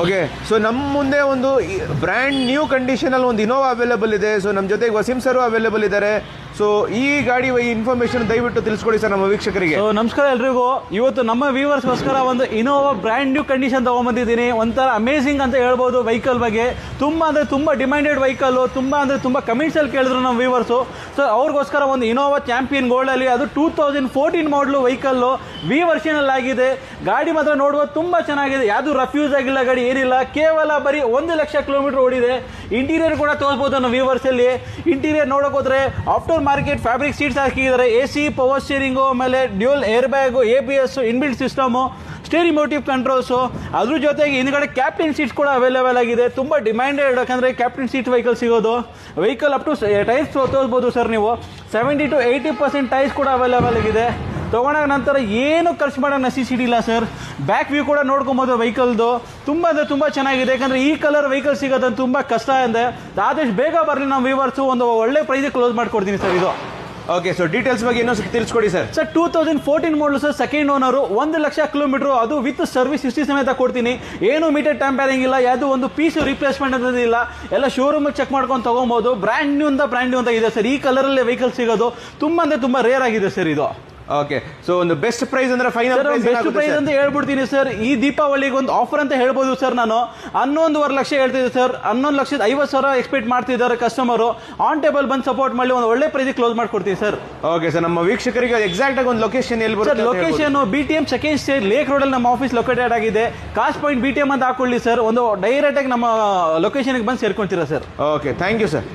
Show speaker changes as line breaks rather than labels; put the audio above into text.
Okay, so ನಮ್ಮ ಮುಂದೆ ಒಂದು ಬ್ರ್ಯಾಂಡ್ ನ್ಯೂ ಕಂಡೀಷನಲ್ಲಿ ಒಂದು ಇನೋವಾ ಅವೈಲೇಬಲ್ ಇದೆ. ಸೊ ನಮ್ಮ ಜೊತೆಗೆ ವಸೀಂ ಸರ್ ಅವೈಲೇಬಲ್ ಇದ್ದಾರೆ. ಸೊ ಈ ಗಾಡಿ ಇನ್ಫಾರ್ಮೇಶನ್ ದಯವಿಟ್ಟು ತಿಳಿಸ್ಕೊಡಿ ಸರ್ ನಮ್ಮ ವೀಕ್ಷಕರಿಗೆ.
ನಮಸ್ಕಾರ ಎಲ್ರಿಗೂ. ಇವತ್ತು ನಮ್ಮ ವ್ಯೂವರ್ಸ್ಗೋಸ್ಕರ ಒಂದು ಇನೋವಾ ಬ್ರ್ಯಾಂಡ್ ನ್ಯೂ ಕಂಡೀಷನ್ ತೊಗೊಂಬಂದಿದ್ದೀನಿ. ಒಂಥರ ಅಮೇಸಿಂಗ್ ಅಂತ ಹೇಳ್ಬೋದು ವೆಹಿಕಲ್ ಬಗ್ಗೆ. ತುಂಬ ಅಂದರೆ ತುಂಬ ಡಿಮ್ಯಾಂಡೆಡ್ ವೆಹಿಕಲ್ಲು, ತುಂಬ ಅಂದರೆ ತುಂಬ ಕಮೆಂಟ್ಸಲ್ಲಿ ಕೇಳಿದ್ರು ನಮ್ಮ ವ್ಯೂವರ್ಸು. ಸೊ ಅವ್ರಿಗೋಸ್ಕರ ಒಂದು ಇನೋವಾ ಚಾಂಪಿಯನ್ ಗೋಲ್ಡಲ್ಲಿ, ಅದು 2014 ಮಾಡಲು ವೆಹಿಕಲ್ಲು, ವಿ ವರ್ಷನಲ್ಲಿ ಆಗಿದೆ. ಗಾಡಿ ಮಾತ್ರ ನೋಡುವುದು ತುಂಬ ಚೆನ್ನಾಗಿದೆ. ಯಾವುದು ರಫ್ಯೂಸ್ ಆಗಿಲ್ಲ ಗಾಡಿ, ಏನಿಲ್ಲ. ಕೇವಲ ಬರೀ 1,00,000 ಕಿಲೋಮೀಟರ್ ಓಡಿದೆ. ಇಂಟೀರಿಯರ್ ಕೂಡ ತೋರಿಸ್ಬೋದು ನಮ್ಮ ವ್ಯೂವರ್ಸಲ್ಲಿ. ಇಂಟೀರಿಯರ್ ನೋಡೋಕೆ ಹೋದ್ರೆ ಆಫ್ಟರ್ ಮಾರ್ಕೆಟ್ ಫ್ಯಾಬ್ರಿಕ್ ಸೀಟ್ಸ್ ಹಾಕಿದ್ದಾರೆ. AC, ಪವರ್ ಸ್ಟೀರಿಂಗು, ಆಮೇಲೆ dual air bag, ABS, inbuilt system, steering motive controls. ಅದ್ರ ಜೊತೆಗೆ ಹಿಂದ್ಗಡೆ ಕ್ಯಾಪ್ಟನ್ ಸೀಟ್ಸ್ ಕೂಡ ಅವೈಲೇಬಲ್ ಆಗಿದೆ. ತುಂಬ ಡಿಮ್ಯಾಂಡೆಡ್, ಯಾಕಂದರೆ ಕ್ಯಾಪ್ಟನ್ ಸೀಟ್ ವೆಹಿಕಲ್ ಸಿಗೋದು. ವೆಹಿಕಲ್ ಅಪ್ ಟು ಟೈರ್ಸ್ ತೋರಿಸ್ಬೋದು ಸರ್ ನೀವು. 70 to 80% ಟೈರ್ಸ್ ಕೂಡ ಅವೈಲೇಬಲ್ ಆಗಿದೆ. ತೊಗೊಂಡಾಗ ನಂತರ ಏನು ಖರ್ಚು ಮಾಡೋ ನೆಸೆಸಿಟಿ ಇಲ್ಲ ಸರ್. ಬ್ಯಾಕ್ ವ್ಯೂ ಕೂಡ ನೋಡ್ಕೊಬೋದು ವೆಹಿಕಲ್ದು. ತುಂಬ ಅಂದರೆ ತುಂಬ ಚೆನ್ನಾಗಿದೆ. ಯಾಕಂದರೆ ಈ ಕಲರ್ ವೆಹಿಕಲ್ ಸಿಗೋದು ತುಂಬ ಕಷ್ಟ ಇದೆ. ಆದಷ್ಟು ಬೇಗ ಬರಲಿ ನಮ್ಮ ವ್ಯೂವರ್ಸು. ಒಂದು ಒಳ್ಳೆ ಪ್ರೈಸಿಗೆ ಕ್ಲೋಸ್ ಮಾಡ್ಕೊಡ್ತೀನಿ ಸರ್ ಇದು.
ಓಕೆ, ಸೊ ಡೀಟೇಲ್ಸ್ ಬಗ್ಗೆ ಇನ್ನೂ ತಿಳಿಸ್ಕೊಡಿ ಸರ್.
ಸರ್ 2014 ಮಾಡಲು ಸರ್, ಸೆಕೆಂಡ್ ಓನರು, 1,00,000 ಕಿಲೋಮೀಟರ್, ಅದು ವಿತ್ ಸರ್ವಿಸ್ ಹಿಸ್ಟ್ರಿ ಸಮೇತ ಕೊಡ್ತೀನಿ. ಏನು ಮೀಟರ್ ಟ್ಯಾಂಪರಿಂಗ್ ಇಲ್ಲ, ಯಾವುದು ಒಂದು ಪೀಸ್ ರಿಪ್ಲೇಸ್ಮೆಂಟ್ ಅನ್ನೋದಿಲ್ಲ. ಎಲ್ಲ ಶೋರೂಮಿಗೆ ಚೆಕ್ ಮಾಡ್ಕೊಂಡು ತೊಗೊಬೋದು. ಬ್ರ್ಯಾಂಡ್ ನ್ಯೂ ಅಂತ ಇದೆ ಸರ್. ಈ ಕಲರಲ್ಲೇ ವೆಹಿಕಲ್ ಸಿಗೋದು ತುಂಬ ಅಂದರೆ ತುಂಬ ರೇರ್ ಆಗಿದೆ ಸರ್ ಇದು.
ಓಕೆ, ಸೊ ಒಂದು ಬೆಸ್ಟ್ ಪ್ರೈಸ್ ಅಂದ್ರೆ ಫೈನಲ್
ಬೆಸ್ಟ್ ಪ್ರೈಸ್ ಅಂತ ಹೇಳ್ಬಿಡ್ತೀನಿ ಸರ್. ಈ ದೀಪಾವಳಿಗೆ ಒಂದು ಆಫರ್ ಅಂತ ಹೇಳ್ಬೋದು ಸರ್. ನಾನು 11.5 ಲಕ್ಷ ಹೇಳ್ತಿದ್ದೆ ಸರ್. 11,50,000 ಎಕ್ಸ್ಪೆಕ್ಟ್ ಮಾಡ್ತಿದ್ದಾರೆ ಕಸ್ಟಮರು. ಆನ್ ಟೇಬಲ್ ಬಂದು ಸಪೋರ್ಟ್ ಮಾಡಿ ಒಂದು ಒಳ್ಳೆ ಪ್ರೈಸ್ ಕ್ಲೋಸ್ ಮಾಡ್ಕೊಡ್ತೀವಿ ಸರ್.
ಓಕೆ ಸರ್, ನಮ್ಮ ವೀಕ್ಷಕರಿಗೆ ಎಕ್ಸಾಕ್ಟ್ ಆಗಿ ಒಂದು ಲೊಕೇಶನ್ ಎಲ್ಲಿ ಬರುತ್ತೆ?
Location BTM second stage lake road ಅಲ್ಲಿ ನಮ್ಮ ಆಫೀಸ್ ಲೊಕೇಟೆಡ್ ಆಗಿದೆ. ಕಾಸ್ಟ್ ಪಾಯಿಂಟ್ BTM ಅಂತ ಹಾಕೊಳ್ಳಿ ಸರ್. ಒಂದು ಡೈರೆಕ್ಟ್ ಆಗಿ ನಮ್ಮ ಲೊಕೇಶನ್ಗೆ ಬಂದು ಸೇರ್ಕೊಂತೀರಾ sir.
Okay, thank you sir.